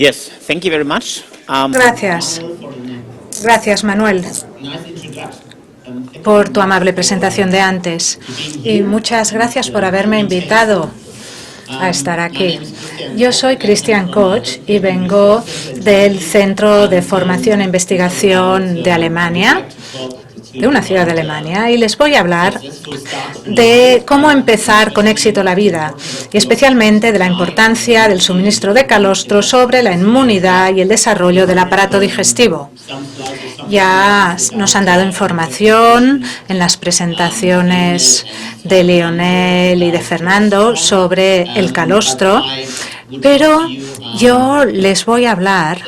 Yes, thank you very much. Gracias. Gracias, Manuel, por tu amable presentación de antes. Y muchas gracias por haberme invitado a estar aquí. Yo soy Christian Koch y vengo del Centro de Formación e Investigación de Alemania, de una ciudad de Alemania, y les voy a hablar de cómo empezar con éxito la vida, y especialmente de la importancia del suministro de calostro sobre la inmunidad y el desarrollo del aparato digestivo. Ya nos han dado información en las presentaciones de Lionel y de Fernando sobre el calostro, pero yo les voy a hablar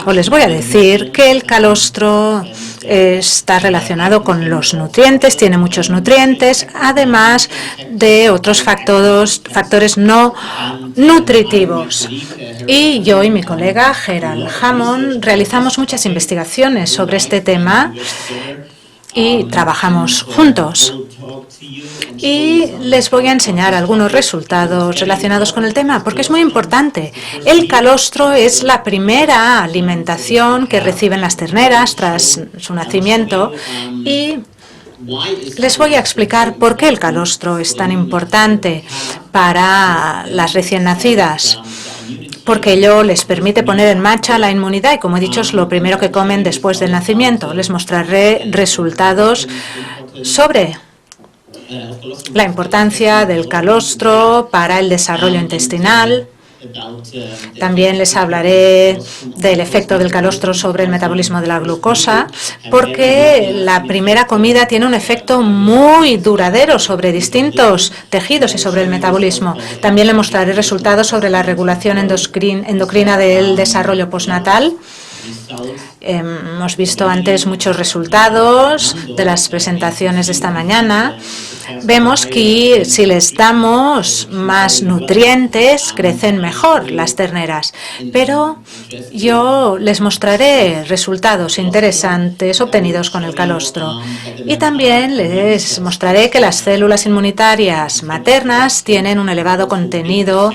o les voy a decir que el calostro está relacionado con los nutrientes, tiene muchos nutrientes, además de otros factores no nutritivos. Y yo y mi colega Gerald Hammond realizamos muchas investigaciones sobre este tema y trabajamos juntos. Y les voy a enseñar algunos resultados relacionados con el tema, porque es muy importante. El calostro es la primera alimentación que reciben las terneras tras su nacimiento y les voy a explicar por qué el calostro es tan importante para las recién nacidas. Porque ello les permite poner en marcha la inmunidad y, como he dicho, es lo primero que comen después del nacimiento. Les mostraré resultados sobre la importancia del calostro para el desarrollo intestinal. También les hablaré del efecto del calostro sobre el metabolismo de la glucosa, porque la primera comida tiene un efecto muy duradero sobre distintos tejidos y sobre el metabolismo. También le mostraré resultados sobre la regulación endocrina del desarrollo postnatal. Hemos visto antes muchos resultados de las presentaciones de esta mañana. Vemos que si les damos más nutrientes, crecen mejor las terneras. Pero yo les mostraré resultados interesantes obtenidos con el calostro. Y también les mostraré que las células inmunitarias maternas tienen un elevado contenido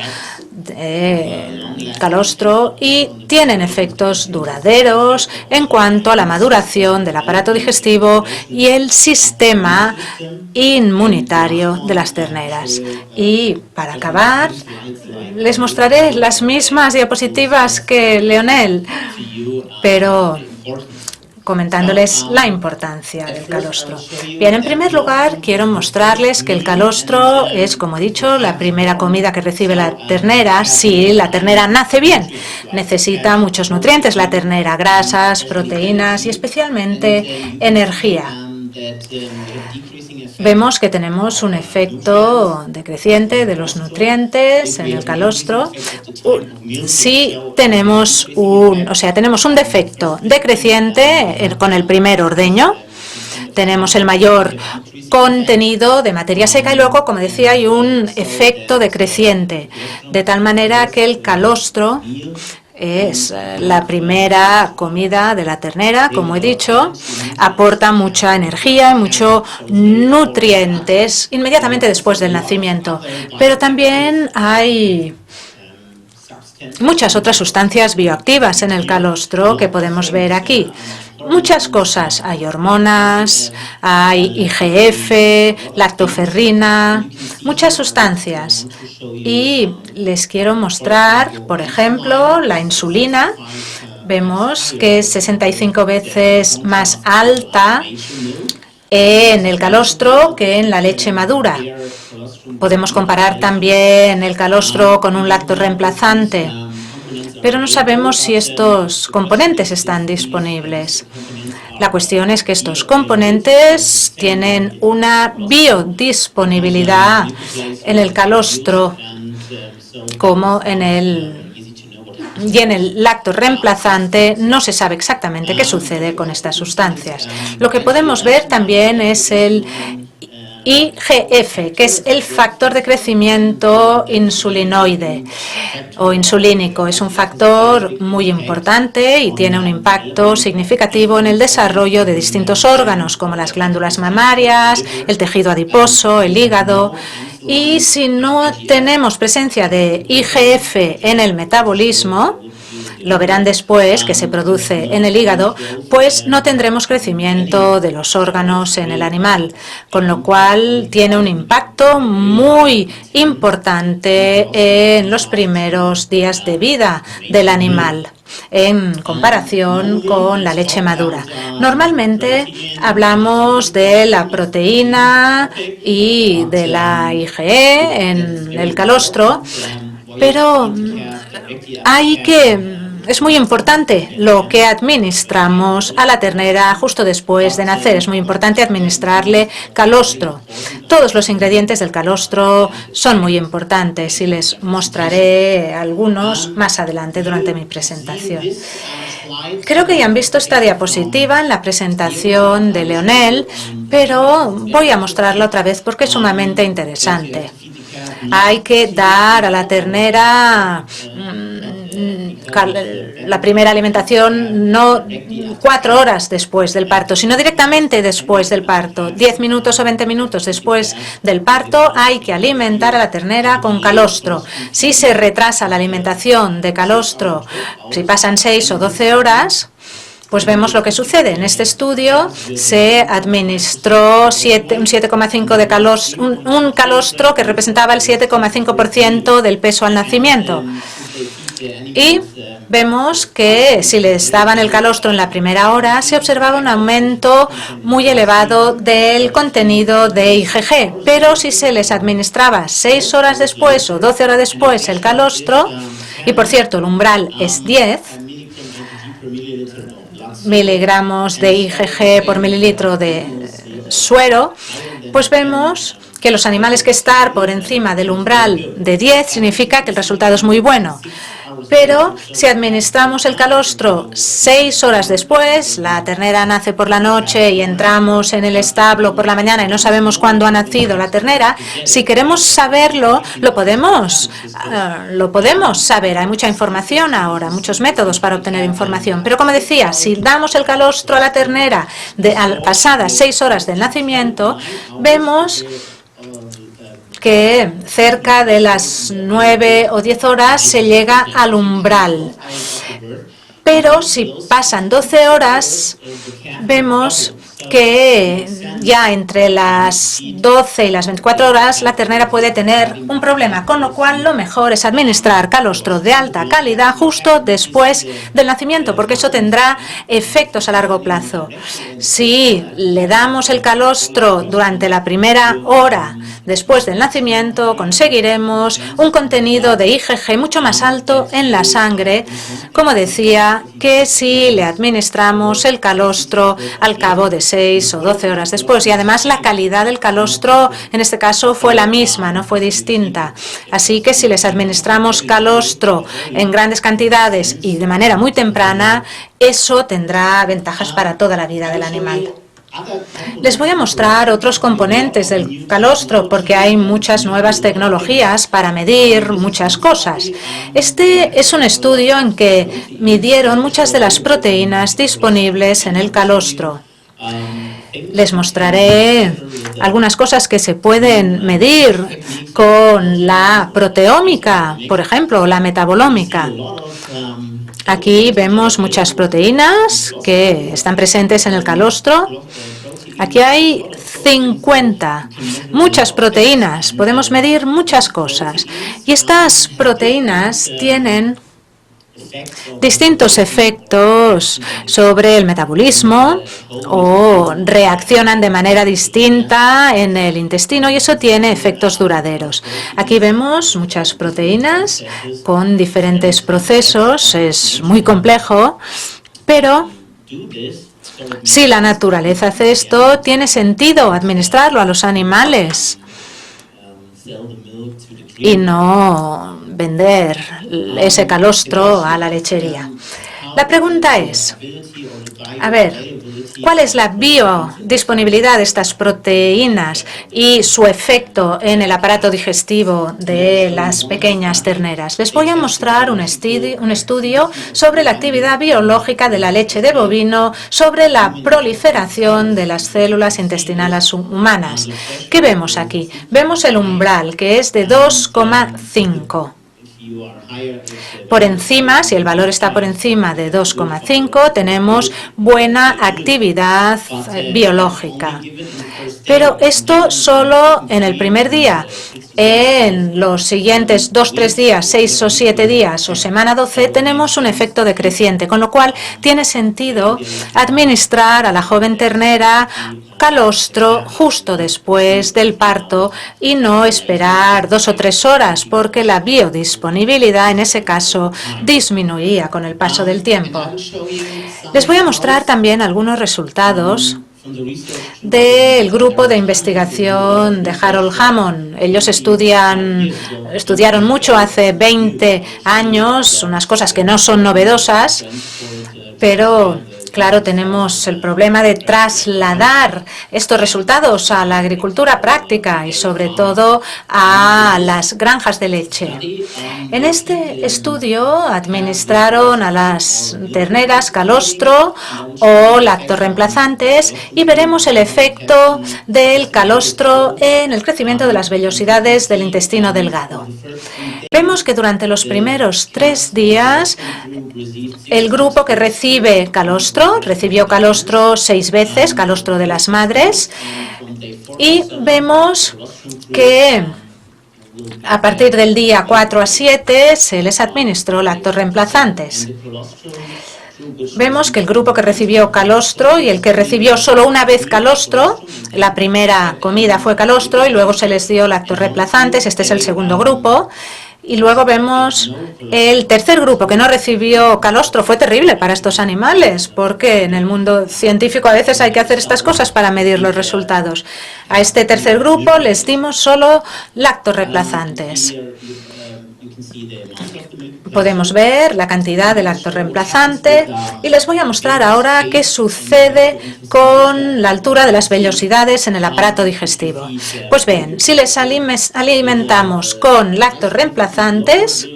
de calostro y tienen efectos duraderos en cuanto a la maduración del aparato digestivo y el sistema inmunitario de las terneras. Y para acabar, les mostraré las mismas diapositivas que Lionel, pero comentándoles la importancia del calostro. Bien, en primer lugar, quiero mostrarles que el calostro es, como he dicho, la primera comida que recibe la ternera si la ternera nace bien. Necesita muchos nutrientes la ternera, grasas, proteínas y especialmente energía. Vemos que tenemos un efecto decreciente de los nutrientes en el calostro. Si tenemos un defecto decreciente con el primer ordeño, tenemos el mayor contenido de materia seca y luego, como decía, hay un efecto decreciente, de tal manera que el calostro es la primera comida de la ternera, como he dicho, aporta mucha energía, muchos nutrientes inmediatamente después del nacimiento. Pero también hay muchas otras sustancias bioactivas en el calostro que podemos ver aquí. Muchas cosas, hay hormonas, hay IGF, lactoferrina, muchas sustancias. Y les quiero mostrar, por ejemplo, la insulina. Vemos que es 65 veces más alta en el calostro que en la leche madura. Podemos comparar también el calostro con un lactorreemplazante, pero no sabemos si estos componentes están disponibles. La cuestión es que estos componentes tienen una biodisponibilidad en el calostro como en el lactorreemplazante. No se sabe exactamente qué sucede con estas sustancias. Lo que podemos ver también es el IGF, que es el factor de crecimiento insulinoide o insulínico. Es un factor muy importante y tiene un impacto significativo en el desarrollo de distintos órganos, como las glándulas mamarias, el tejido adiposo, el hígado. Y si no tenemos presencia de IGF en el metabolismo, lo verán después, que se produce en el hígado, pues no tendremos crecimiento de los órganos en el animal, con lo cual tiene un impacto muy importante en los primeros días de vida del animal en comparación con la leche madura. Normalmente hablamos de la proteína y de la IgE en el calostro, pero es muy importante lo que administramos a la ternera justo después de nacer. Es muy importante administrarle calostro. Todos los ingredientes del calostro son muy importantes y les mostraré algunos más adelante durante mi presentación. Creo que ya han visto esta diapositiva en la presentación de Leonel, pero voy a mostrarla otra vez porque es sumamente interesante. Hay que dar a la ternera la primera alimentación no 4 horas después del parto, sino directamente después del parto. 10 minutos o 20 minutos después del parto hay que alimentar a la ternera con calostro. Si se retrasa la alimentación de calostro, si pasan 6 o 12 horas, pues vemos lo que sucede. En este estudio se administró un 7,5 de calostro, un calostro que representaba el 7,5% del peso al nacimiento. Y vemos que si les daban el calostro en la primera hora, se observaba un aumento muy elevado del contenido de IgG. Pero si se les administraba 6 horas después o 12 horas después el calostro, y por cierto el umbral es 10 miligramos de IgG por mililitro de suero, pues vemos que los animales que están por encima del umbral de 10 significa que el resultado es muy bueno. Pero si administramos el calostro 6 horas después, la ternera nace por la noche y entramos en el establo por la mañana y no sabemos cuándo ha nacido la ternera, si queremos saberlo, lo podemos saber. Hay mucha información ahora, muchos métodos para obtener información. Pero como decía, si damos el calostro a la ternera pasadas 6 horas del nacimiento, vemos que cerca de las 9 o 10 horas se llega al umbral. Pero si pasan 12 horas, vemos que ya entre las 12 y las 24 horas la ternera puede tener un problema, con lo cual lo mejor es administrar calostro de alta calidad justo después del nacimiento, porque eso tendrá efectos a largo plazo. Si le damos el calostro durante la primera hora después del nacimiento, conseguiremos un contenido de IgG mucho más alto en la sangre, como decía, que si le administramos el calostro al cabo de 6 o 12 horas después. Y además la calidad del calostro en este caso fue la misma, no fue distinta. Así que si les administramos calostro en grandes cantidades y de manera muy temprana, eso tendrá ventajas para toda la vida del animal. Les voy a mostrar otros componentes del calostro porque hay muchas nuevas tecnologías para medir muchas cosas. Este es un estudio en que midieron muchas de las proteínas disponibles en el calostro. Les mostraré algunas cosas que se pueden medir con la proteómica, por ejemplo, o la metabolómica. Aquí vemos muchas proteínas que están presentes en el calostro. Aquí hay 50, muchas proteínas. Podemos medir muchas cosas. Y estas proteínas tienen distintos efectos sobre el metabolismo o reaccionan de manera distinta en el intestino y eso tiene efectos duraderos. Aquí vemos muchas proteínas con diferentes procesos, es muy complejo, pero si la naturaleza hace esto, tiene sentido administrarlo a los animales y no vender ese calostro a la lechería. La pregunta es, a ver, ¿Cuál es la biodisponibilidad de estas proteínas y su efecto en el aparato digestivo de las pequeñas terneras? Les voy a mostrar un estudio sobre la actividad biológica de la leche de bovino sobre la proliferación de las células intestinales humanas. ¿Qué vemos aquí? Vemos el umbral, que es de 2,5. Por encima, si el valor está por encima de 2,5, tenemos buena actividad biológica. Pero esto solo en el primer día. En los siguientes 2-3 días, 6 o 7 días o semana 12, tenemos un efecto decreciente, con lo cual tiene sentido administrar a la joven ternera calostro justo después del parto y no esperar 2 o 3 horas, porque la biodisponibilidad en ese caso disminuía con el paso del tiempo. Les voy a mostrar también algunos resultados del grupo de investigación de Harold Hammond. Ellos estudiaron mucho hace 20 años, unas cosas que no son novedosas, pero claro, tenemos el problema de trasladar estos resultados a la agricultura práctica y sobre todo a las granjas de leche. En este estudio administraron a las terneras calostro o lactorreemplazantes y veremos el efecto del calostro en el crecimiento de las vellosidades del intestino delgado. Vemos que durante los primeros 3 días el grupo que recibió calostro 6 veces, calostro de las madres, y vemos que a partir del día 4 a 7 se les administró lactorreemplazantes. Vemos que el grupo que recibió calostro y el que recibió solo una vez calostro, la primera comida fue calostro y luego se les dio lactorreemplazantes, este es el segundo grupo. Y luego vemos el tercer grupo que no recibió calostro. Fue terrible para estos animales, porque en el mundo científico a veces hay que hacer estas cosas para medir los resultados. A este tercer grupo les dimos solo lactorreemplazantes. Podemos ver la cantidad de lactorreemplazante y les voy a mostrar ahora qué sucede con la altura de las vellosidades en el aparato digestivo. Pues bien, si les alimentamos con lactorreemplazantes,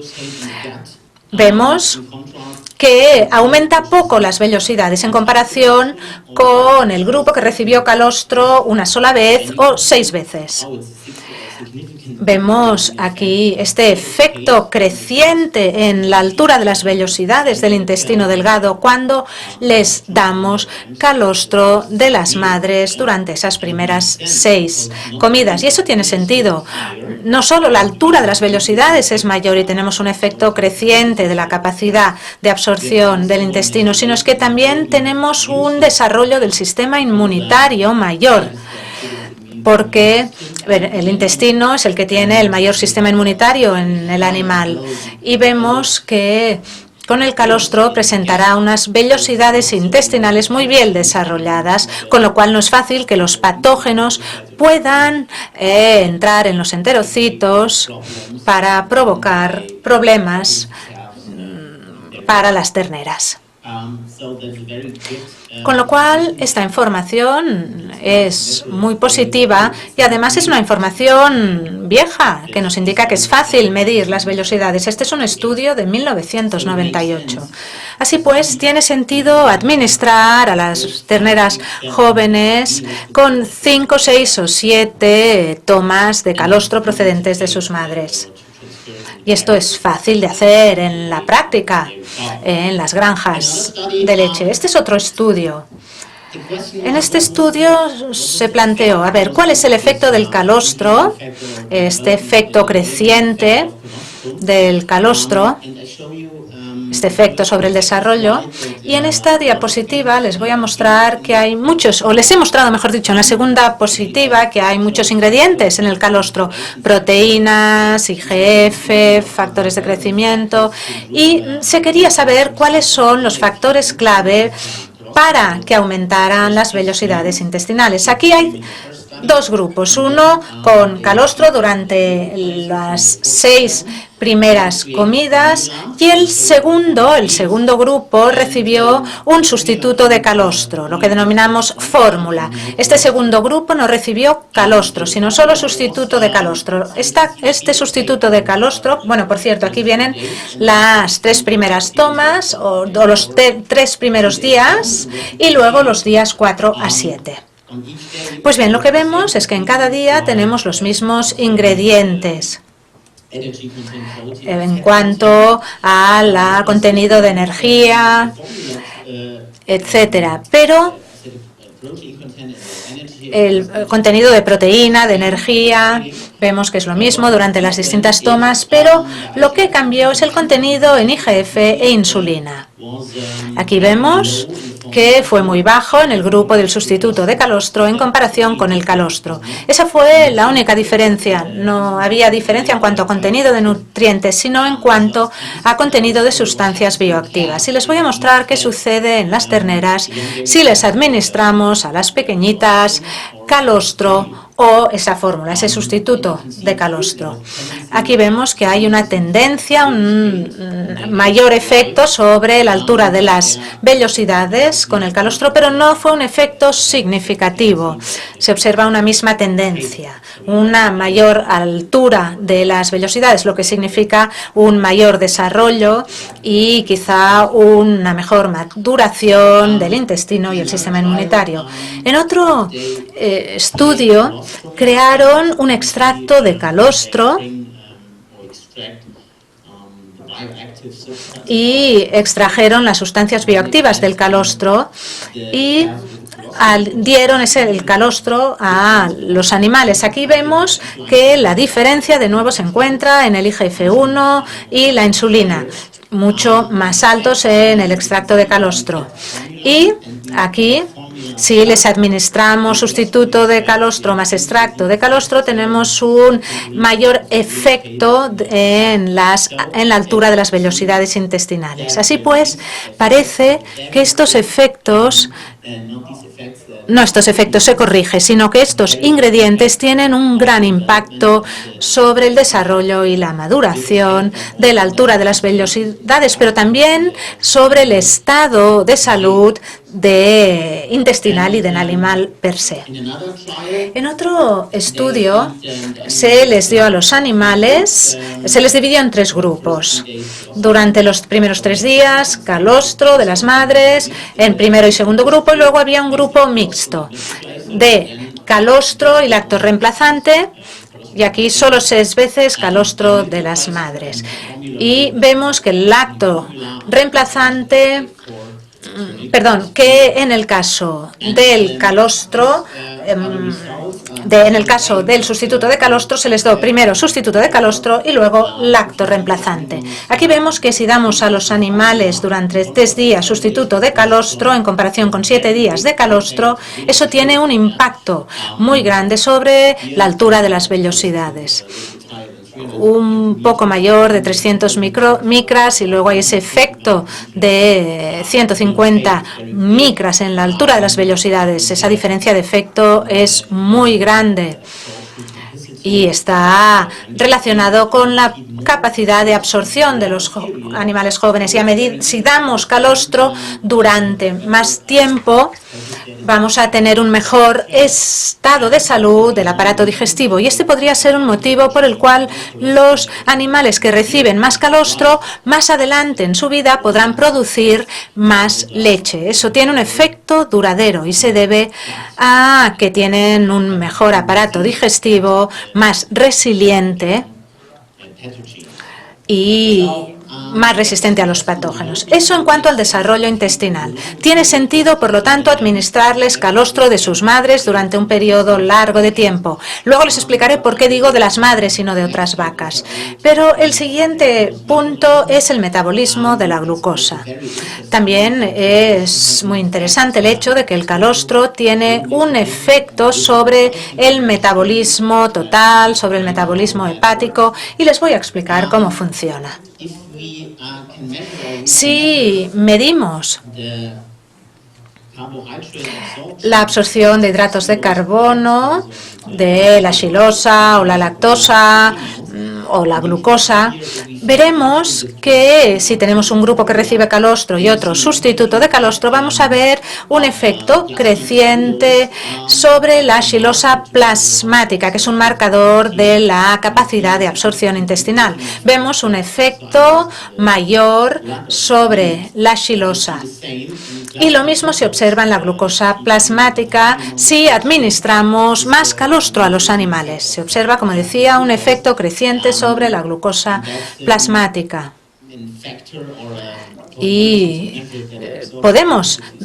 vemos que aumenta poco las vellosidades en comparación con el grupo que recibió calostro una sola vez o 6 veces. Vemos aquí este efecto creciente en la altura de las vellosidades del intestino delgado cuando les damos calostro de las madres durante esas primeras 6 comidas. Y eso tiene sentido. No solo la altura de las vellosidades es mayor y tenemos un efecto creciente de la capacidad de absorción del intestino, sino es que también tenemos un desarrollo del sistema inmunitario mayor, porque el intestino es el que tiene el mayor sistema inmunitario en el animal. Y vemos que con el calostro presentará unas vellosidades intestinales muy bien desarrolladas, con lo cual no es fácil que los patógenos puedan entrar en los enterocitos para provocar problemas para las terneras. Con lo cual, esta información es muy positiva y además es una información vieja que nos indica que es fácil medir las vellosidades. Este es un estudio de 1998. Así pues, tiene sentido administrar a las terneras jóvenes con 5, 6 o 7 tomas de calostro procedentes de sus madres. Y esto es fácil de hacer en la práctica, en las granjas de leche. Este es otro estudio. En este estudio se planteó, ¿cuál es el efecto del calostro? Este efecto creciente del calostro, este efecto sobre el desarrollo. Y en esta diapositiva les voy a mostrar que hay muchos, o les he mostrado, mejor dicho, en la segunda diapositiva, que hay muchos ingredientes en el calostro, proteínas, IGF, factores de crecimiento, y se quería saber cuáles son los factores clave para que aumentaran las vellosidades intestinales. Aquí hay dos grupos, uno con calostro durante las 6 primeras comidas y el segundo grupo recibió un sustituto de calostro, lo que denominamos fórmula. Este segundo grupo no recibió calostro, sino solo sustituto de calostro. Este sustituto de calostro, bueno, por cierto, aquí vienen las 3 primeras tomas o los 3 primeros días y luego los días 4 a 7. Pues bien, lo que vemos es que en cada día tenemos los mismos ingredientes en cuanto al contenido de energía, etcétera, pero el contenido de proteína, de energía, vemos que es lo mismo durante las distintas tomas, pero lo que cambió es el contenido en IGF e insulina. Aquí vemos que fue muy bajo en el grupo del sustituto de calostro en comparación con el calostro. Esa fue la única diferencia. No había diferencia en cuanto a contenido de nutrientes, sino en cuanto a contenido de sustancias bioactivas. Y les voy a mostrar qué sucede en las terneras si les administramos a las pequeñitas calostro o esa fórmula, ese sustituto de calostro. Aquí vemos que hay una tendencia, un mayor efecto sobre la altura de las vellosidades con el calostro, pero no fue un efecto significativo. Se observa una misma tendencia, una mayor altura de las vellosidades, lo que significa un mayor desarrollo y quizá una mejor maduración del intestino y el sistema inmunitario. En otro estudio, crearon un extracto de calostro y extrajeron las sustancias bioactivas del calostro y dieron el calostro a los animales. Aquí vemos que la diferencia de nuevo se encuentra en el IGF-1 y la insulina, mucho más altos en el extracto de calostro. Y aquí, si les administramos sustituto de calostro más extracto de calostro, tenemos un mayor efecto en la altura de las vellosidades intestinales. Así pues, parece que estos efectos se corrigen, sino que estos ingredientes tienen un gran impacto sobre el desarrollo y la maduración de la altura de las vellosidades, pero también sobre el estado de salud intestinal y del animal per se. En otro estudio se les dio a los animales, se les dividió en 3 grupos. Durante los primeros 3 días, calostro de las madres, en primero y segundo grupo, y luego había un grupo mixto de calostro y lacto reemplazante, y aquí solo 6 veces calostro de las madres. Y vemos que el lacto reemplazante, que en el caso del calostro, en el caso del sustituto de calostro, se les dio primero sustituto de calostro y luego lacto reemplazante. Aquí vemos que si damos a los animales durante 3 días sustituto de calostro en comparación con 7 días de calostro, eso tiene un impacto muy grande sobre la altura de las vellosidades. Un poco mayor de 300 micras y luego hay ese efecto de 150 micras en la altura de las vellosidades. Esa diferencia de efecto es muy grande y está relacionado con la capacidad de absorción de los animales jóvenes. Y si damos calostro durante más tiempo, vamos a tener un mejor estado de salud del aparato digestivo. Y este podría ser un motivo por el cual los animales que reciben más calostro, más adelante en su vida podrán producir más leche. Eso tiene un efecto duradero y se debe a que tienen un mejor aparato digestivo, más resiliente y más resistente a los patógenos. Eso en cuanto al desarrollo intestinal. Tiene sentido, por lo tanto, administrarles calostro de sus madres durante un periodo largo de tiempo. Luego les explicaré por qué digo de las madres y no de otras vacas. Pero el siguiente punto es el metabolismo de la glucosa. También es muy interesante el hecho de que el calostro tiene un efecto sobre el metabolismo total, sobre el metabolismo hepático, y les voy a explicar cómo funciona. Si medimos la absorción de hidratos de carbono, de la xilosa o la lactosa o la glucosa, veremos que si tenemos un grupo que recibe calostro y otro sustituto de calostro, vamos a ver un efecto creciente sobre la xilosa plasmática, que es un marcador de la capacidad de absorción intestinal. Vemos un efecto mayor sobre la xilosa. Y lo mismo se observa en la glucosa plasmática si administramos más calostro a los animales. Se observa, como decía, un efecto creciente sobre la glucosa plasmática. Y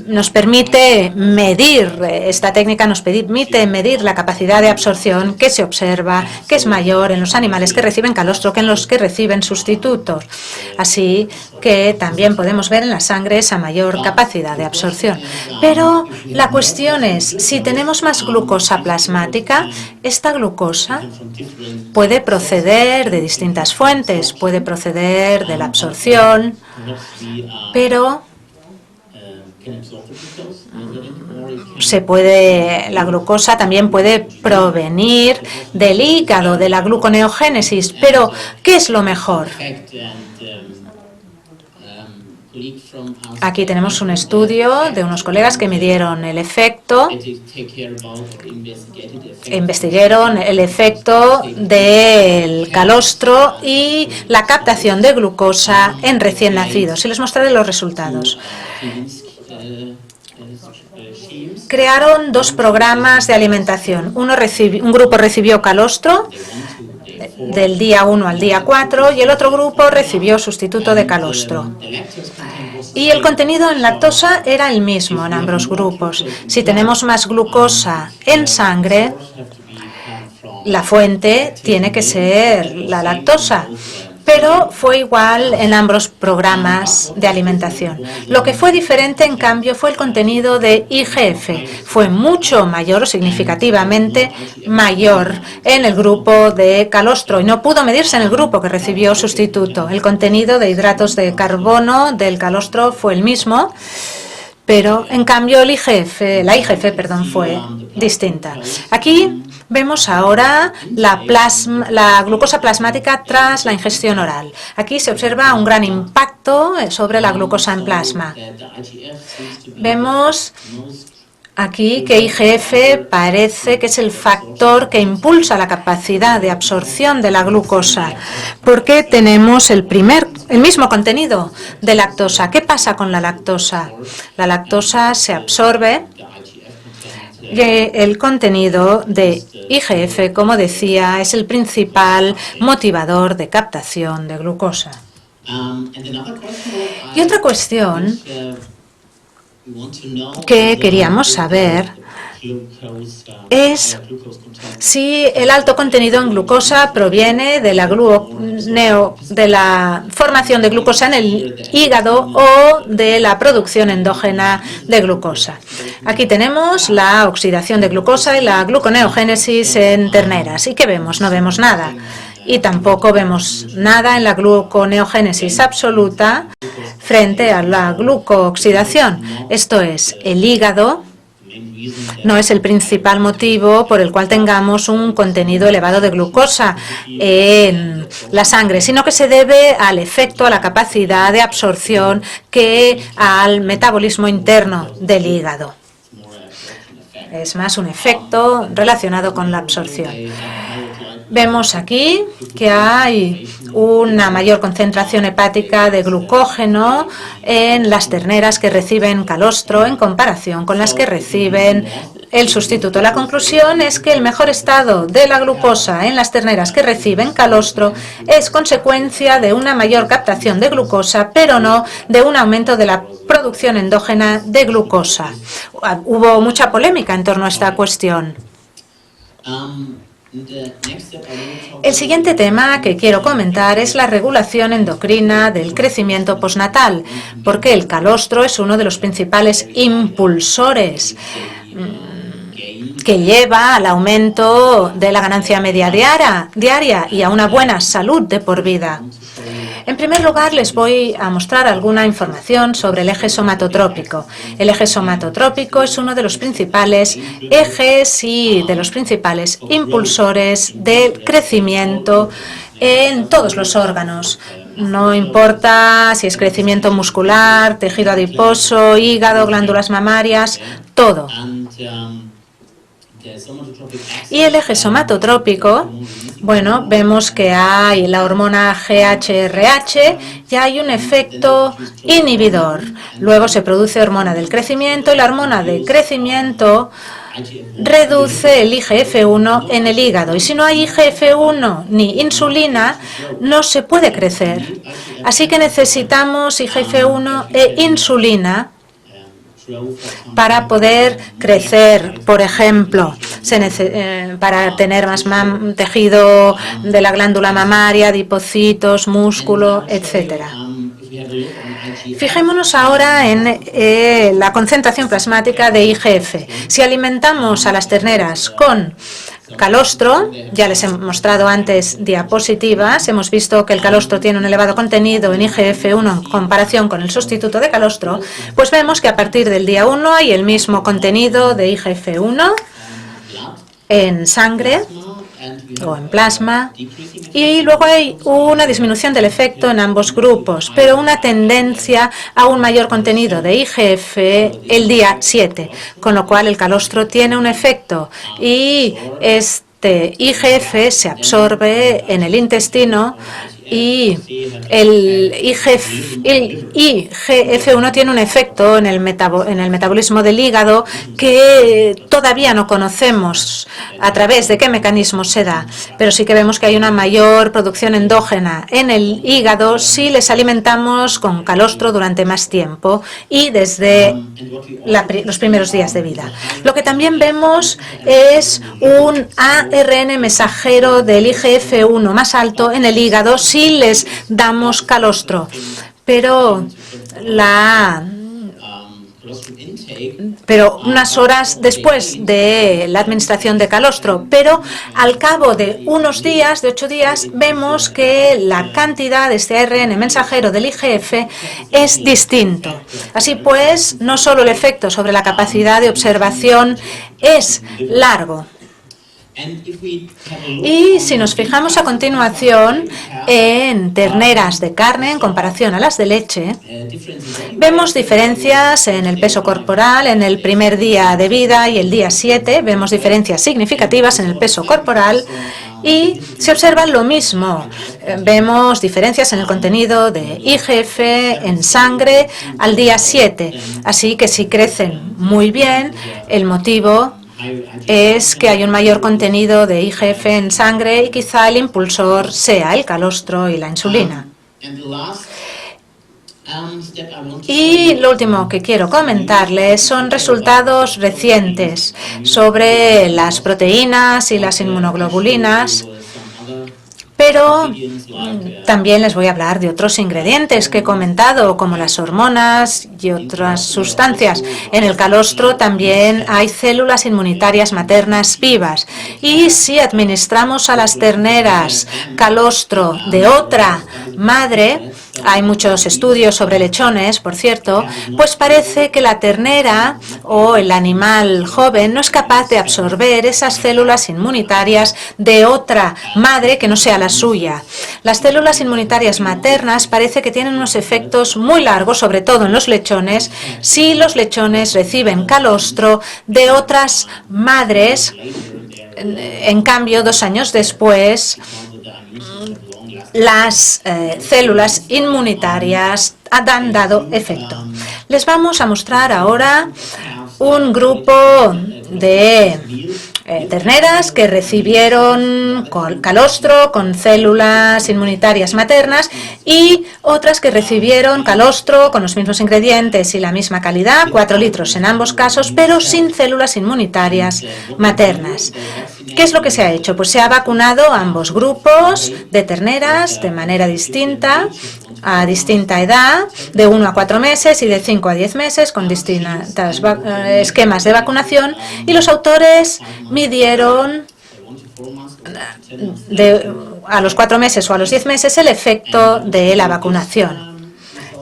nos permite medir, esta técnica nos permite medir la capacidad de absorción que se observa, que es mayor en los animales que reciben calostro que en los que reciben sustitutos. Así que también podemos ver en la sangre esa mayor capacidad de absorción. Pero la cuestión es, si tenemos más glucosa plasmática, esta glucosa puede proceder de distintas fuentes, puede proceder de la absorción, pero la glucosa también puede provenir del hígado, de la gluconeogénesis. Pero, ¿qué es lo mejor? Aquí tenemos un estudio de unos colegas que midieron el efecto, investigaron el efecto del calostro y la captación de glucosa en recién nacidos. Y les mostraré los resultados. Crearon dos programas de alimentación. Un grupo recibió calostro del día 1 al día 4 y el otro grupo recibió sustituto de calostro. Y el contenido en lactosa era el mismo en ambos grupos. Si tenemos más glucosa en sangre, la fuente tiene que ser la lactosa. Pero fue igual en ambos programas de alimentación. Lo que fue diferente, en cambio, fue el contenido de IGF. Fue mucho mayor, o significativamente mayor, en el grupo de calostro y no pudo medirse en el grupo que recibió sustituto. El contenido de hidratos de carbono del calostro fue el mismo, pero en cambio la IGF fue distinta. Aquí vemos ahora la glucosa plasmática tras la ingestión oral. Aquí se observa un gran impacto sobre la glucosa en plasma. Vemos aquí que IGF parece que es el factor que impulsa la capacidad de absorción de la glucosa, porque tenemos el mismo contenido de lactosa. ¿Qué pasa con la lactosa? La lactosa se absorbe y el contenido de IGF, como decía, es el principal motivador de captación de glucosa. Y otra cuestión que queríamos saber es si el alto contenido en glucosa proviene de la formación de glucosa en el hígado o de la producción endógena de glucosa. Aquí tenemos la oxidación de glucosa y la gluconeogénesis en terneras. ¿Y qué vemos? No vemos nada. Y tampoco vemos nada en la gluconeogénesis absoluta frente a la glucooxidación. Esto es, el hígado no es el principal motivo por el cual tengamos un contenido elevado de glucosa en la sangre, sino que se debe al efecto, a la capacidad de absorción al metabolismo interno del hígado. Es más un efecto relacionado con la absorción. Vemos aquí que hay una mayor concentración hepática de glucógeno en las terneras que reciben calostro en comparación con las que reciben el sustituto. La conclusión es que el mejor estado de la glucosa en las terneras que reciben calostro es consecuencia de una mayor captación de glucosa, pero no de un aumento de la producción endógena de glucosa. Hubo mucha polémica en torno a esta cuestión. El siguiente tema que quiero comentar es la regulación endocrina del crecimiento postnatal, porque el calostro es uno de los principales impulsores que lleva al aumento de la ganancia media diaria y a una buena salud de por vida. En primer lugar, les voy a mostrar alguna información sobre el eje somatotrópico. El eje somatotrópico es uno de los principales ejes y de los principales impulsores del crecimiento en todos los órganos. No importa si es crecimiento muscular, tejido adiposo, hígado, glándulas mamarias, todo. Y el eje somatotrópico, bueno, vemos que hay la hormona GHRH y hay un efecto inhibidor. Luego se produce hormona del crecimiento y la hormona de crecimiento reduce el IGF-1 en el hígado. Y si no hay IGF-1 ni insulina, no se puede crecer. Así que necesitamos IGF-1 e insulina para poder crecer, por ejemplo, para tener más tejido de la glándula mamaria, adipocitos, músculo, etcétera. Fijémonos ahora en la concentración plasmática de IGF. Si alimentamos a las terneras con calostro, ya les he mostrado antes diapositivas, hemos visto que el calostro tiene un elevado contenido en IGF-1 en comparación con el sustituto de calostro, pues vemos que a partir del día 1 hay el mismo contenido de IGF-1 en sangre o en plasma, y luego hay una disminución del efecto en ambos grupos, pero una tendencia a un mayor contenido de IGF el día 7, con lo cual el calostro tiene un efecto y este IGF se absorbe en el intestino y el IGF-1 tiene un efecto en el metabolismo del hígado que todavía no conocemos a través de qué mecanismo se da, pero sí que vemos que hay una mayor producción endógena en el hígado si les alimentamos con calostro durante más tiempo y desde los primeros días de vida. Lo que también vemos es un ARN mensajero del IGF-1 más alto en el hígado si les damos calostro, pero unas horas después de la administración de calostro, pero al cabo de unos días, de 8 días, vemos que la cantidad de este ARN mensajero del IGF es distinto. Así pues, no solo el efecto sobre la capacidad de observación es largo. Y si nos fijamos a continuación en terneras de carne en comparación a las de leche, vemos diferencias en el peso corporal en el primer día de vida y el día 7, vemos diferencias significativas en el peso corporal y se observa lo mismo. Vemos diferencias en el contenido de IGF en sangre al día 7, así que si crecen muy bien, el motivo es que hay un mayor contenido de IGF en sangre y quizá el impulsor sea el calostro y la insulina. Y lo último que quiero comentarles son resultados recientes sobre las proteínas y las inmunoglobulinas, pero también les voy a hablar de otros ingredientes que he comentado, como las hormonas y otras sustancias. En el calostro también hay células inmunitarias maternas vivas. Y si administramos a las terneras calostro de otra madre, hay muchos estudios sobre lechones, por cierto, pues parece que la ternera o el animal joven no es capaz de absorber esas células inmunitarias de otra madre que no sea la suya. Las células inmunitarias maternas parece que tienen unos efectos muy largos, sobre todo en los lechones, si los lechones reciben calostro de otras madres. En cambio, 2 años después, las células inmunitarias han dado efecto. Les vamos a mostrar ahora un grupo de terneras que recibieron calostro con células inmunitarias maternas y otras que recibieron calostro con los mismos ingredientes y la misma calidad, 4 litros en ambos casos, pero sin células inmunitarias maternas. ¿Qué es lo que se ha hecho? Pues se ha vacunado a ambos grupos de terneras de manera distinta, a distinta edad, de 1 a 4 meses y de 5 a 10 meses, con distintos esquemas de vacunación, y los autores midieron a los 4 meses o a los 10 meses el efecto de la vacunación.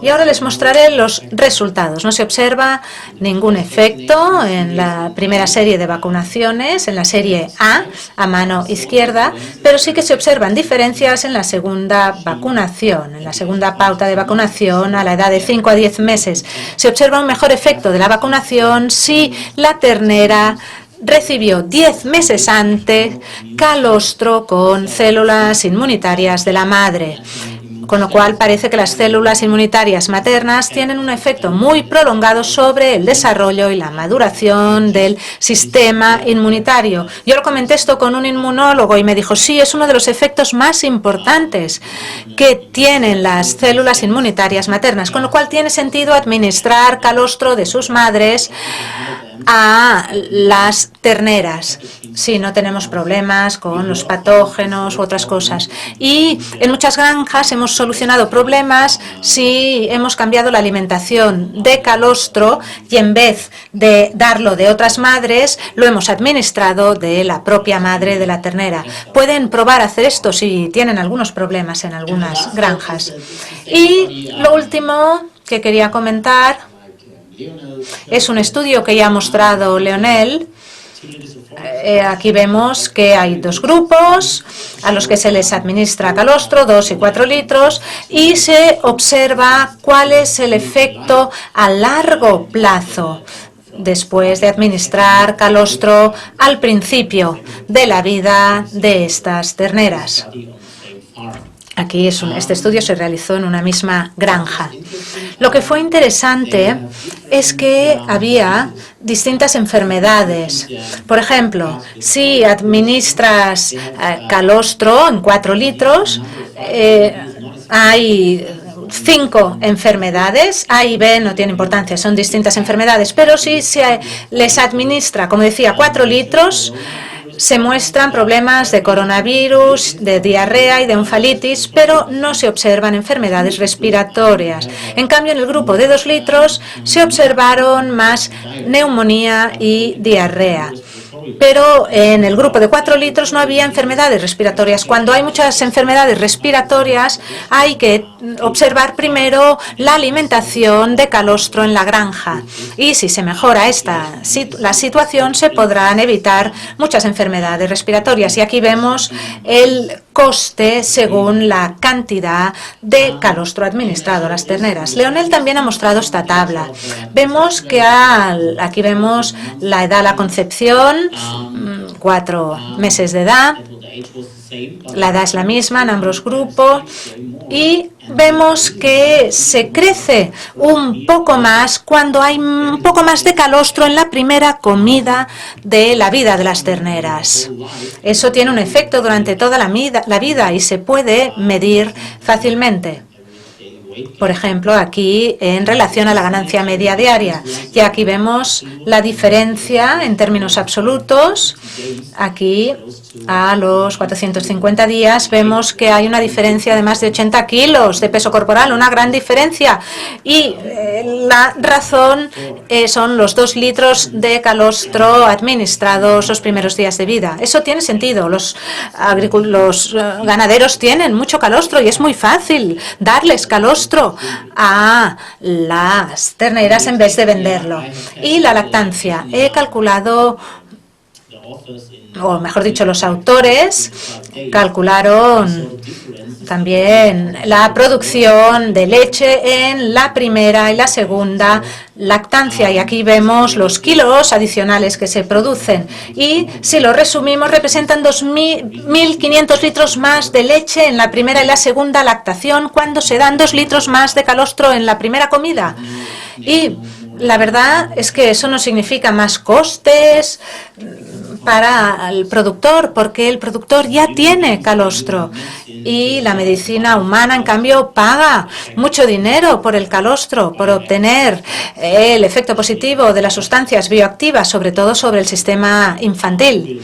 Y ahora les mostraré los resultados. No se observa ningún efecto en la primera serie de vacunaciones, en la serie a mano izquierda, pero sí que se observan diferencias en la segunda vacunación, en la segunda pauta de vacunación a la edad de 5 a 10 meses. Se observa un mejor efecto de la vacunación si la ternera recibió 10 meses antes calostro con células inmunitarias de la madre. Con lo cual parece que las células inmunitarias maternas tienen un efecto muy prolongado sobre el desarrollo y la maduración del sistema inmunitario. Yo lo comenté esto con un inmunólogo y me dijo, sí, es uno de los efectos más importantes que tienen las células inmunitarias maternas, con lo cual tiene sentido administrar calostro de sus madres a las terneras si no tenemos problemas con los patógenos u otras cosas. Y en muchas granjas hemos solucionado problemas si hemos cambiado la alimentación de calostro y en vez de darlo de otras madres, lo hemos administrado de la propia madre de la ternera. Pueden probar a hacer esto si tienen algunos problemas en algunas granjas. Y lo último que quería comentar es un estudio que ya ha mostrado Leonel. Aquí vemos que hay 2 grupos a los que se les administra calostro, 2 y 4 litros, y se observa cuál es el efecto a largo plazo después de administrar calostro al principio de la vida de estas terneras. Aquí este estudio se realizó en una misma granja. Lo que fue interesante es que había distintas enfermedades. Por ejemplo, si administras calostro en 4 litros, hay 5 enfermedades. A y B no tiene importancia, son distintas enfermedades, pero si se les administra, como decía, 4 litros, se muestran problemas de coronavirus, de diarrea y de encefalitis, pero no se observan enfermedades respiratorias. En cambio, en el grupo de 2 litros se observaron más neumonía y diarrea. Pero en el grupo de 4 litros no había enfermedades respiratorias. Cuando hay muchas enfermedades respiratorias, hay que observar primero la alimentación de calostro en la granja. Y si se mejora la situación, se podrán evitar muchas enfermedades respiratorias. Y aquí vemos el coste según la cantidad de calostro administrado a las terneras. Leonel también ha mostrado esta tabla. Vemos que aquí vemos la edad de la concepción, 4 meses de edad. La edad es la misma en ambos grupos y vemos que se crece un poco más cuando hay un poco más de calostro en la primera comida de la vida de las terneras. Eso tiene un efecto durante toda la vida y se puede medir fácilmente. Por ejemplo, aquí en relación a la ganancia media diaria. Y aquí vemos la diferencia en términos absolutos. Aquí, a los 450 días, vemos que hay una diferencia de más de 80 kilos de peso corporal, una gran diferencia. Y la razón son los 2 litros de calostro administrados los primeros días de vida. Eso tiene sentido. Los ganaderos tienen mucho calostro y es muy fácil darles calostro a las terneras en vez de venderlo. Y la lactancia. He calculado, o mejor dicho, los autores calcularon también la producción de leche en la primera y la segunda lactancia. Y aquí vemos los kilos adicionales que se producen. Y si lo resumimos, representan 2.500 litros más de leche en la primera y la segunda lactación cuando se dan 2 litros más de calostro en la primera comida. Y la verdad es que eso no significa más costes para el productor, porque el productor ya tiene calostro y la medicina humana, en cambio, paga mucho dinero por el calostro, por obtener el efecto positivo de las sustancias bioactivas, sobre todo sobre el sistema infantil.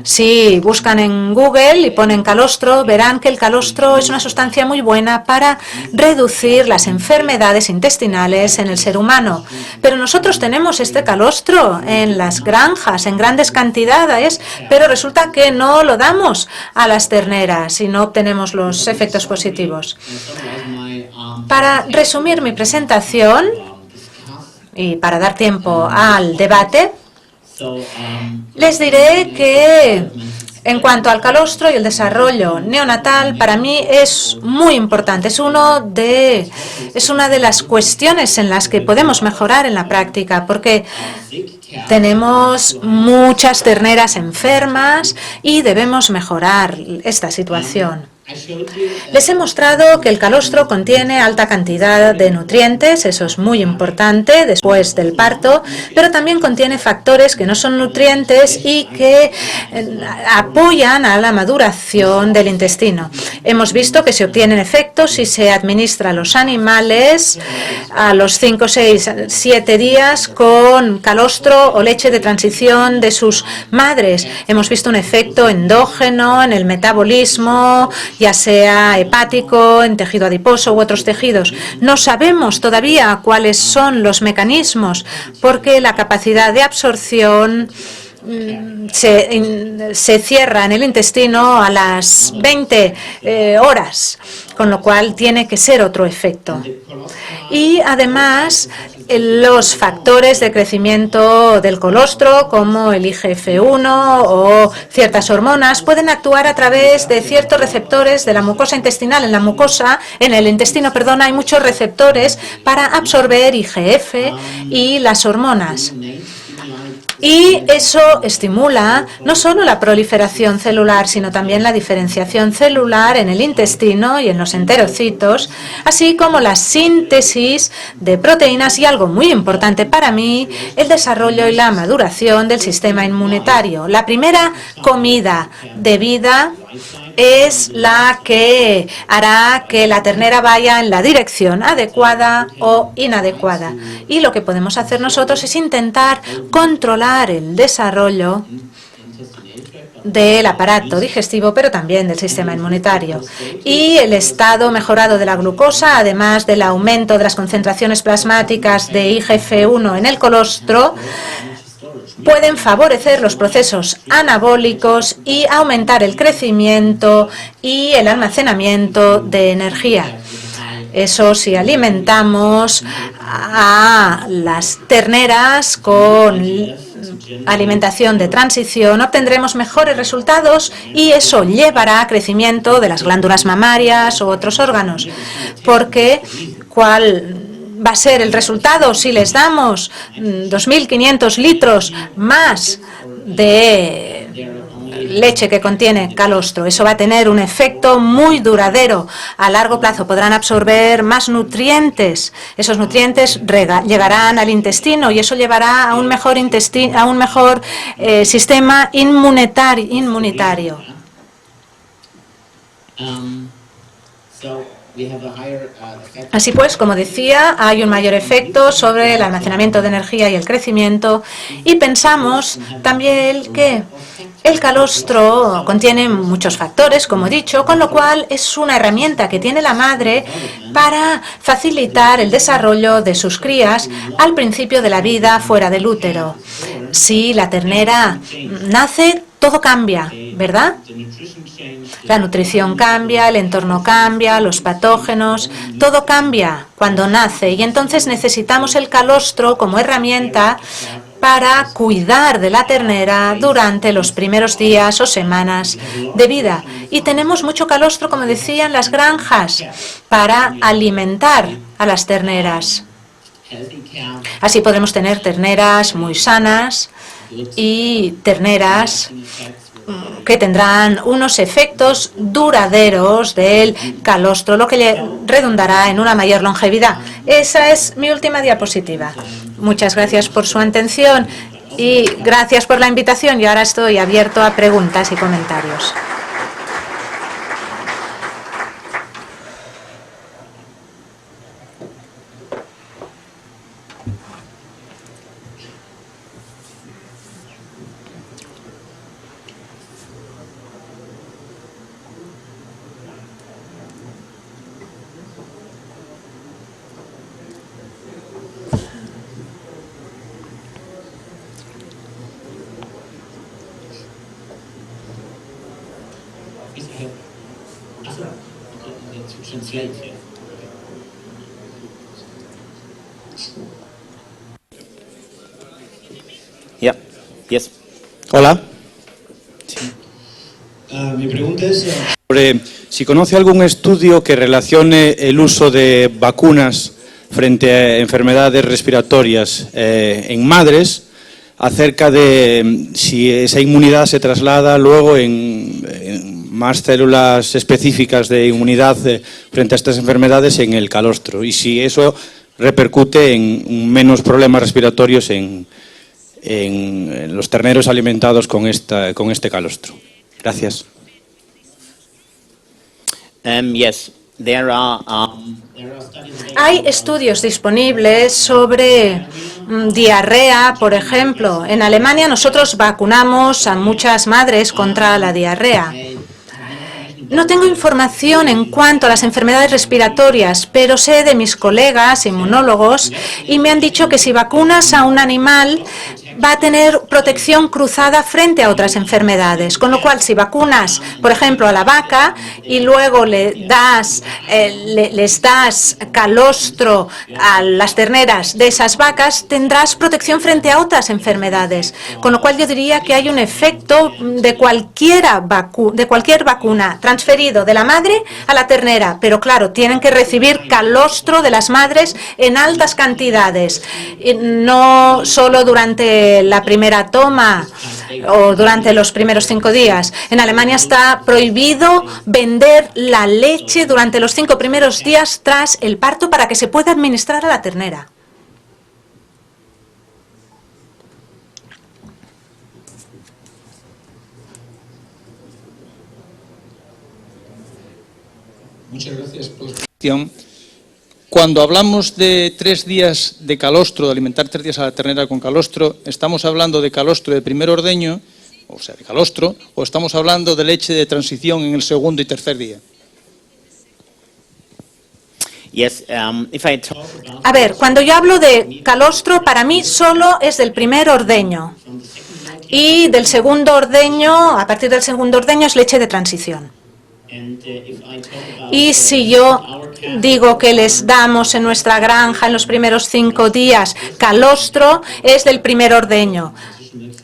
Si buscan en Google y ponen calostro, verán que el calostro es una sustancia muy buena para reducir las enfermedades intestinales en el ser humano. Pero nosotros tenemos este calostro en las granjas, en grandes cantidades, pero resulta que no lo damos a las terneras y no obtenemos los efectos positivos. Para resumir mi presentación y para dar tiempo al debate, les diré que en cuanto al calostro y el desarrollo neonatal, para mí es muy importante. Es una de las cuestiones en las que podemos mejorar en la práctica, porque tenemos muchas terneras enfermas y debemos mejorar esta situación. Les he mostrado que el calostro contiene alta cantidad de nutrientes, eso es muy importante después del parto, pero también contiene factores que no son nutrientes y que apoyan a la maduración del intestino. Hemos visto que se obtienen efectos si se administra a los animales a los 5, 6, 7 días con calostro o leche de transición de sus madres. Hemos visto un efecto endógeno en el metabolismo, ya sea hepático, en tejido adiposo u otros tejidos. No sabemos todavía cuáles son los mecanismos, porque la capacidad de absorción se cierra en el intestino a las 20 horas, con lo cual tiene que ser otro efecto. Y además, los factores de crecimiento del colostro, como el IGF-1 o ciertas hormonas, pueden actuar a través de ciertos receptores de la mucosa intestinal. En el intestino, hay muchos receptores para absorber IGF y las hormonas. Y eso estimula no solo la proliferación celular, sino también la diferenciación celular en el intestino y en los enterocitos, así como la síntesis de proteínas y, algo muy importante para mí, el desarrollo y la maduración del sistema inmunitario. La primera comida de vida es la que hará que la ternera vaya en la dirección adecuada o inadecuada. Y lo que podemos hacer nosotros es intentar controlar el desarrollo del aparato digestivo, pero también del sistema inmunitario. Y el estado mejorado de la glucosa, además del aumento de las concentraciones plasmáticas de IGF-1 en el colostro, pueden favorecer los procesos anabólicos y aumentar el crecimiento y el almacenamiento de energía. Eso si alimentamos a las terneras con alimentación de transición, obtendremos mejores resultados y eso llevará a crecimiento de las glándulas mamarias u otros órganos. Porque ¿cuál va a ser el resultado si les damos 2.500 litros más de leche que contiene calostro? Eso va a tener un efecto muy duradero. A largo plazo podrán absorber más nutrientes. Esos nutrientes llegarán al intestino y eso llevará a un mejor sistema inmunitario. Así pues, como decía, hay un mayor efecto sobre el almacenamiento de energía y el crecimiento, y pensamos también que el calostro contiene muchos factores, como he dicho, con lo cual es una herramienta que tiene la madre para facilitar el desarrollo de sus crías al principio de la vida fuera del útero. Si la ternera nace, todo cambia, ¿verdad? La nutrición cambia, el entorno cambia, los patógenos, todo cambia cuando nace y entonces necesitamos el calostro como herramienta para cuidar de la ternera durante los primeros días o semanas de vida. Y tenemos mucho calostro, como decía, en las granjas para alimentar a las terneras. Así podremos tener terneras muy sanas y terneras que tendrán unos efectos duraderos del calostro, lo que redundará en una mayor longevidad. Esa es mi última diapositiva. Muchas gracias por su atención y gracias por la invitación. Y ahora estoy abierto a preguntas y comentarios. Yeah. Yes. Hola. Sí. Mi pregunta es sobre si conoce algún estudio que relacione el uso de vacunas frente a enfermedades respiratorias en madres, acerca de si esa inmunidad se traslada luego en más células específicas de inmunidad frente a estas enfermedades en el calostro, y si eso repercute en menos problemas respiratorios en los terneros alimentados con este calostro. Gracias. Yes, there are Hay estudios disponibles sobre diarrea, por ejemplo. En Alemania nosotros vacunamos a muchas madres contra la diarrea. No tengo información en cuanto a las enfermedades respiratorias, pero sé de mis colegas inmunólogos y me han dicho que si vacunas a un animal va a tener protección cruzada frente a otras enfermedades. Con lo cual, si vacunas, por ejemplo, a la vaca y luego les das calostro a las terneras de esas vacas, tendrás protección frente a otras enfermedades. Con lo cual, yo diría que hay un efecto de cualquier vacuna transferido de la madre a la ternera. Pero claro, tienen que recibir calostro de las madres en altas cantidades, no solo durante la primera toma o durante los primeros 5 días. En Alemania está prohibido vender la leche durante los 5 primeros días tras el parto para que se pueda administrar a la ternera. Muchas gracias por... Cuando hablamos de 3 días de calostro, de alimentar 3 días a la ternera con calostro, ¿estamos hablando de calostro de primer ordeño, o sea, de calostro, o estamos hablando de leche de transición en el segundo y tercer día? Yes, A ver, cuando yo hablo de calostro, para mí solo es del primer ordeño. Y del segundo ordeño, a partir del segundo ordeño, es leche de transición. Y si yo digo que les damos en nuestra granja en los primeros 5 días calostro, es del primer ordeño.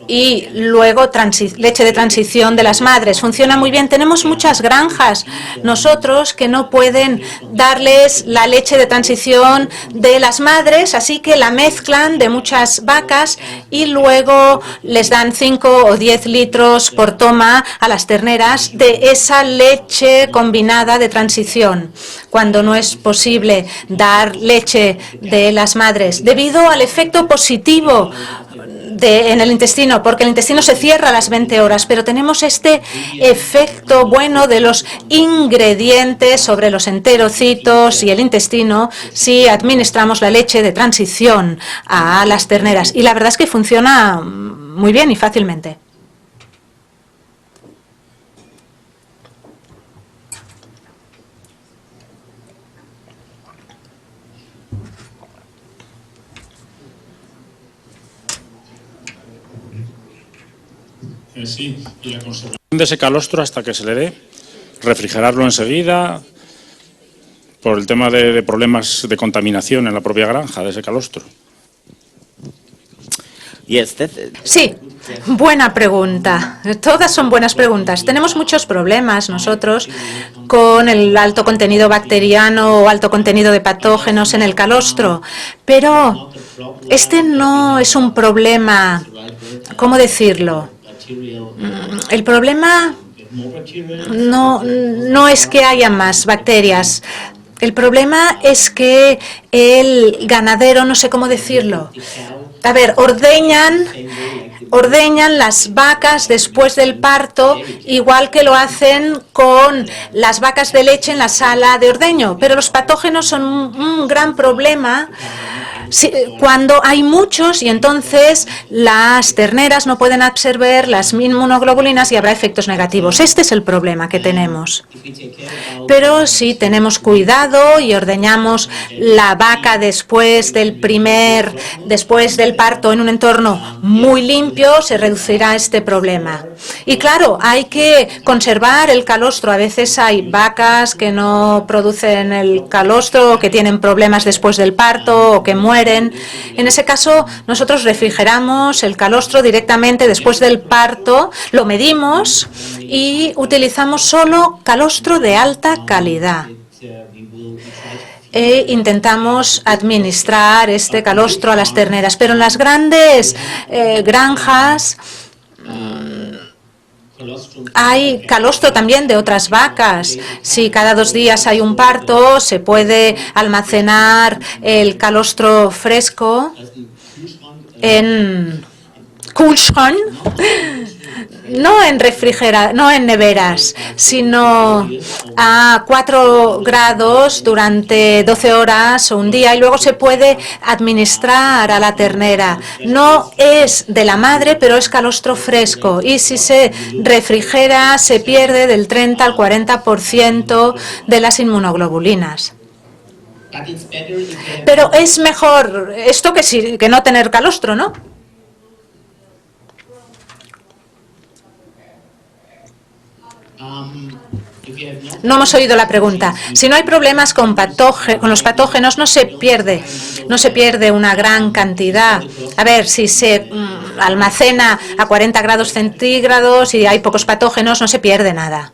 Y luego leche de transición de las madres. Funciona muy bien. Tenemos muchas granjas nosotros que no pueden darles la leche de transición de las madres, así que la mezclan de muchas vacas y luego les dan 5 o 10 litros por toma a las terneras de esa leche combinada de transición, cuando no es posible dar leche de las madres, debido al efecto positivo en el intestino, porque el intestino se cierra a las 20 horas, pero tenemos este efecto bueno de los ingredientes sobre los enterocitos y el intestino si administramos la leche de transición a las terneras. Y la verdad es que funciona muy bien y fácilmente. Sí, y la conservación de ese calostro hasta que se le dé, refrigerarlo enseguida, por el tema de problemas de contaminación en la propia granja de ese calostro. Sí, buena pregunta. Todas son buenas preguntas. Tenemos muchos problemas nosotros con el alto contenido bacteriano o alto contenido de patógenos en el calostro, pero este no es un problema, ¿cómo decirlo? El problema no es que haya más bacterias. El problema es que el ganadero, no sé cómo decirlo. A ver, ordeñan las vacas después del parto, igual que lo hacen con las vacas de leche en la sala de ordeño. Pero los patógenos son un gran problema cuando hay muchos, y entonces las terneras no pueden absorber las inmunoglobulinas y habrá efectos negativos. Este es el problema que tenemos. Pero si tenemos cuidado y ordeñamos la vaca después del parto en un entorno muy limpio, principio se reducirá este problema. Y claro, hay que conservar el calostro. A veces hay vacas que no producen el calostro, que tienen problemas después del parto o que mueren. En ese caso, nosotros refrigeramos el calostro directamente después del parto, lo medimos y utilizamos solo calostro de alta calidad. E intentamos administrar este calostro a las terneras. Pero en las grandes granjas hay calostro también de otras vacas. Si cada 2 días hay un parto, se puede almacenar el calostro fresco en Kühlschrank, no en neveras, sino a 4 grados durante 12 horas o un día, y luego se puede administrar a la ternera. No es de la madre, pero es calostro fresco, y si se refrigera se pierde del 30 al 40% de las inmunoglobulinas. Pero es mejor esto que no tener calostro, ¿no? No hemos oído la pregunta. Si no hay problemas con los patógenos, no se pierde una gran cantidad. A ver, si se almacena a 40 grados centígrados y hay pocos patógenos, no se pierde nada.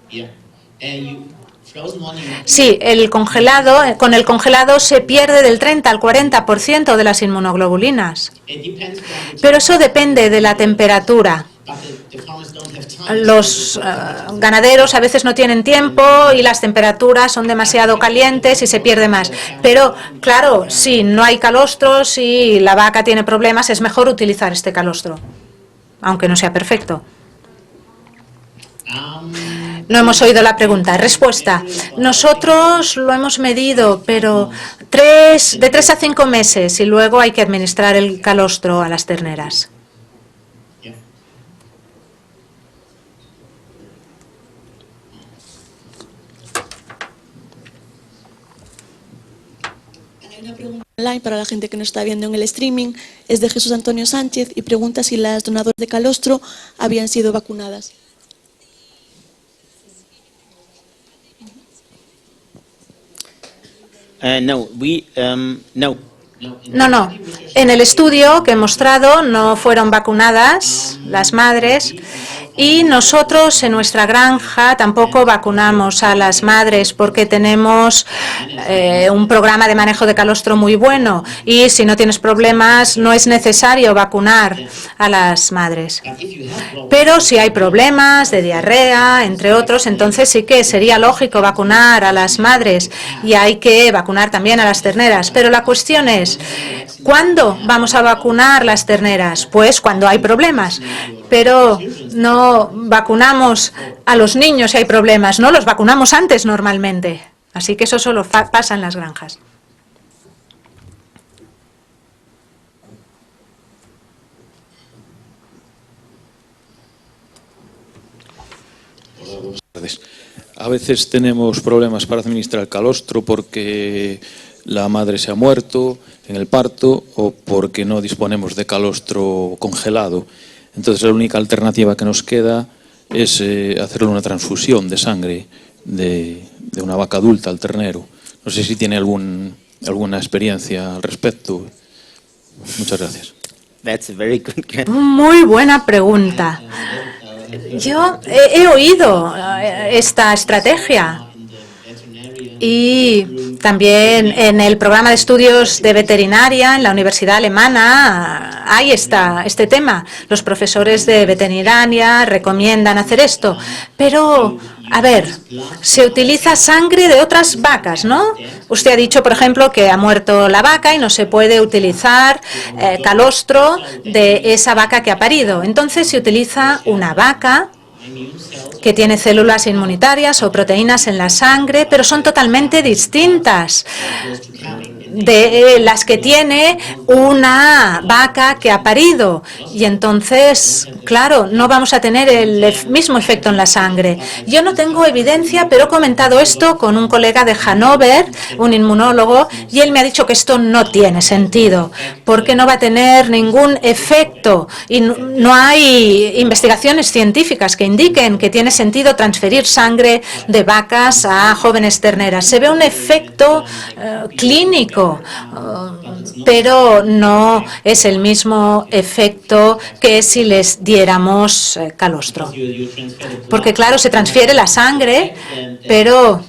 Sí, con el congelado se pierde del 30 al 40% de las inmunoglobulinas. Pero eso depende de la temperatura. Los ganaderos a veces no tienen tiempo y las temperaturas son demasiado calientes y se pierde más. Pero, claro, si no hay calostro, si la vaca tiene problemas, es mejor utilizar este calostro, aunque no sea perfecto. No hemos oído la pregunta. Respuesta. Nosotros lo hemos medido, pero de 3 a 5 meses, y luego hay que administrar el calostro a las terneras. Online para la gente que nos está viendo en el streaming, es de Jesús Antonio Sánchez y pregunta si las donadoras de calostro habían sido vacunadas. No. No. En el estudio que he mostrado no fueron vacunadas las madres, y nosotros en nuestra granja tampoco vacunamos a las madres porque tenemos un programa de manejo de calostro muy bueno, y si no tienes problemas no es necesario vacunar a las madres. Pero si hay problemas de diarrea, entre otros, entonces sí que sería lógico vacunar a las madres, y hay que vacunar también a las terneras. Pero la cuestión es, ¿cuándo vamos a vacunar las terneras? Pues cuando hay problemas. Pero no vacunamos a los niños si hay problemas, no los vacunamos antes normalmente. Así que eso solo pasa en las granjas. Buenas tardes. A veces tenemos problemas para administrar el calostro porque la madre se ha muerto en el parto o porque no disponemos de calostro congelado. Entonces la única alternativa que nos queda es hacerle una transfusión de sangre de una vaca adulta al ternero. No sé si tiene alguna experiencia al respecto. Muchas gracias. That's a very good question. Muy buena pregunta. Yo he oído esta estrategia. Y también en el programa de estudios de veterinaria en la Universidad Alemana hay este tema. Los profesores de veterinaria recomiendan hacer esto. Pero, a ver, se utiliza sangre de otras vacas, ¿no? Usted ha dicho, por ejemplo, que ha muerto la vaca y no se puede utilizar calostro de esa vaca que ha parido. Entonces se utiliza una vaca que tiene células inmunitarias o proteínas en la sangre, pero son totalmente distintas. de las que tiene una vaca que ha parido. Y entonces, claro, no vamos a tener el mismo efecto en la sangre. Yo no tengo evidencia, pero he comentado esto con un colega de Hannover, un inmunólogo, y él me ha dicho que esto no tiene sentido, porque no va a tener ningún efecto. Y no hay investigaciones científicas que indiquen que tiene sentido transferir sangre de vacas a jóvenes terneras. Se ve un efecto clínico, pero no es el mismo efecto que si les diéramos calostro. Porque claro, se transfiere la sangre, pero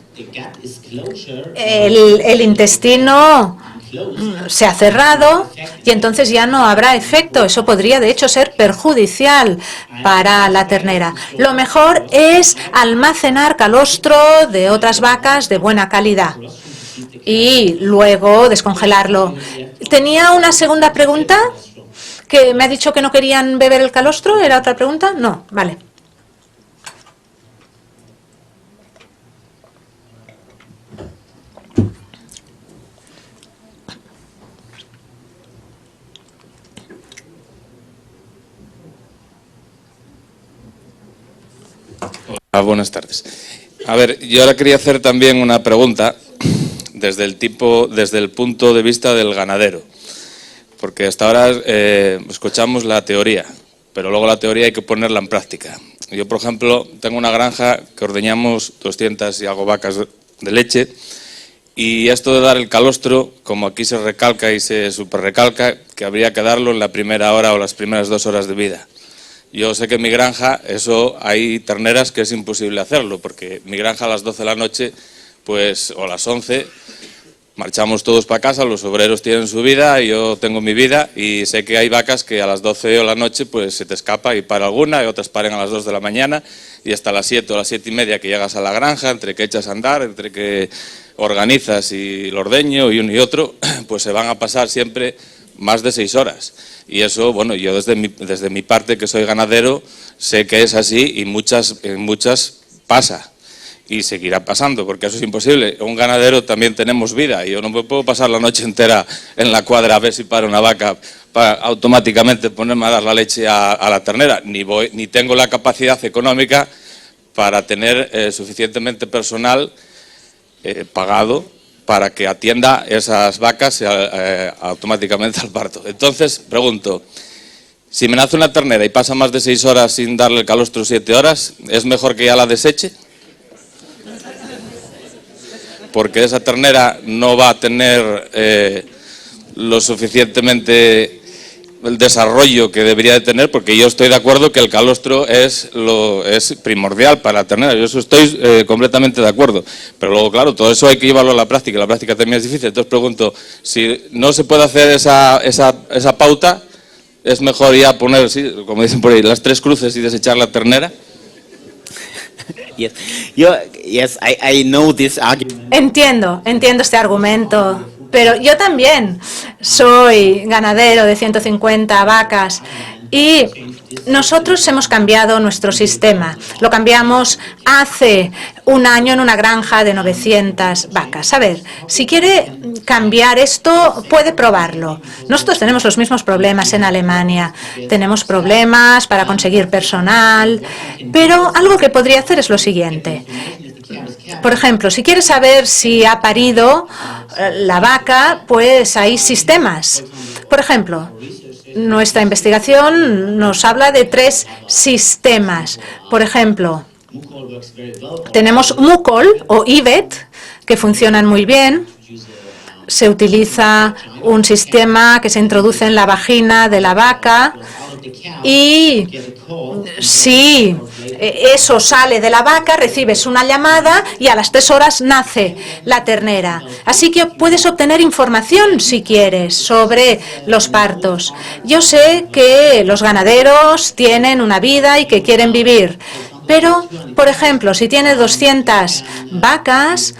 el intestino se ha cerrado y entonces ya no habrá efecto. Eso podría, de hecho, ser perjudicial para la ternera. Lo mejor es almacenar calostro de otras vacas de buena calidad y luego descongelarlo. ¿Tenía una segunda pregunta? ¿Que me ha dicho que no querían beber el calostro? ¿Era otra pregunta? No, vale. Buenas tardes. A ver, yo ahora quería hacer también una pregunta desde el punto de vista del ganadero, porque hasta ahora escuchamos la teoría, pero luego la teoría hay que ponerla en práctica. Yo, por ejemplo, tengo una granja que ordeñamos 200 y algo vacas de leche, y esto de dar el calostro, como aquí se recalca y se superrecalca, que habría que darlo en la primera hora o las primeras 2 horas de vida. Yo sé que en mi granja eso hay terneras que es imposible hacerlo, porque mi granja a las 12 de la noche, pues, o a las 11, marchamos todos para casa, los obreros tienen su vida, yo tengo mi vida, y sé que hay vacas que a las 12 de la noche pues se te escapa y para alguna, y otras paren a las 2 de la mañana, y hasta las 7 o las 7 y media que llegas a la granja, entre que echas a andar, entre que organizas y el ordeño y uno y otro, pues se van a pasar siempre más de 6 horas. Y eso, bueno, yo desde mi parte, que soy ganadero, sé que es así y en muchas pasa. Y seguirá pasando, porque eso es imposible. Un ganadero también tenemos vida. Y yo no me puedo pasar la noche entera en la cuadra a ver si para una vaca para automáticamente ponerme a dar la leche a la ternera. Ni tengo la capacidad económica para tener suficientemente personal pagado para que atienda esas vacas automáticamente al parto. Entonces, pregunto, si me nace una ternera y pasa más de 6 horas sin darle el calostro 7 horas, ¿es mejor que ya la deseche? Porque esa ternera no va a tener lo suficientemente el desarrollo que debería de tener, porque yo estoy de acuerdo que el calostro es primordial para la ternera, yo eso estoy completamente de acuerdo, pero luego claro, todo eso hay que llevarlo a la práctica también es difícil. Entonces pregunto, si no se puede hacer esa pauta, ¿es mejor ya poner, sí, como dicen por ahí, las 3 cruces y desechar la ternera? Yes, I know this argument. Entiendo este argumento, pero yo también soy ganadero de 150 vacas y nosotros hemos cambiado nuestro sistema. Lo cambiamos hace un año en una granja de 900 vacas. A ver, si quiere cambiar esto, puede probarlo. Nosotros tenemos los mismos problemas en Alemania. Tenemos problemas para conseguir personal, pero algo que podría hacer es lo siguiente. Por ejemplo, si quiere saber si ha parido la vaca, pues hay sistemas. Por ejemplo, nuestra investigación nos habla de 3 sistemas. Por ejemplo, tenemos Mucol o IVET, que funcionan muy bien. Se utiliza un sistema que se introduce en la vagina de la vaca y si eso sale de la vaca, recibes una llamada y a las 3 horas nace la ternera. Así que puedes obtener información, si quieres, sobre los partos. Yo sé que los ganaderos tienen una vida y que quieren vivir, pero, por ejemplo, si tienes 200 vacas,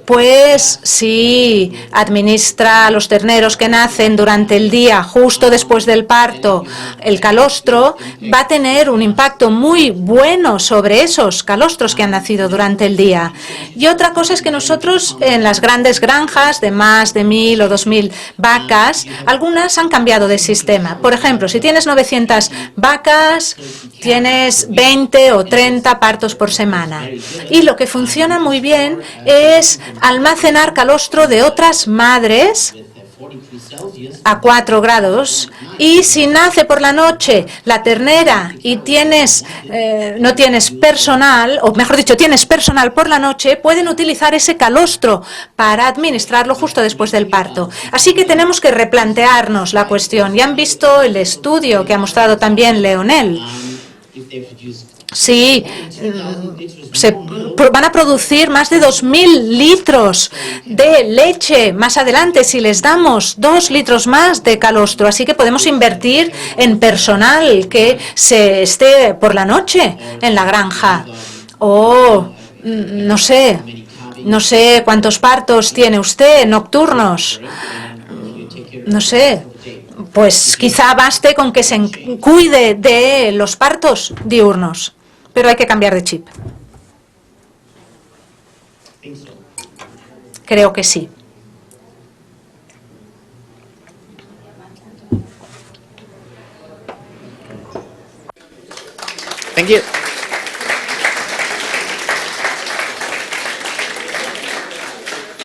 Pues si administra a los terneros que nacen durante el día, justo después del parto, el calostro, va a tener un impacto muy bueno sobre esos calostros que han nacido durante el día. Y otra cosa es que nosotros en las grandes granjas de más de 1.000 o 2.000 vacas, algunas han cambiado de sistema. Por ejemplo, si tienes 900 vacas, tienes 20 o 30 partos por semana. Y lo que funciona muy bien es almacenar calostro de otras madres a 4 grados, y si nace por la noche la ternera y no tienes personal, o mejor dicho, tienes personal por la noche, pueden utilizar ese calostro para administrarlo justo después del parto. Así que tenemos que replantearnos la cuestión. Ya han visto el estudio que ha mostrado también Leonel. Sí, van a producir más de 2.000 litros de leche más adelante si les damos 2 litros más de calostro. Así que podemos invertir en personal que se esté por la noche en la granja. No sé cuántos partos tiene usted nocturnos. No sé. Pues quizá baste con que se cuide de los partos diurnos, pero hay que cambiar de chip. Creo que sí. Thank you.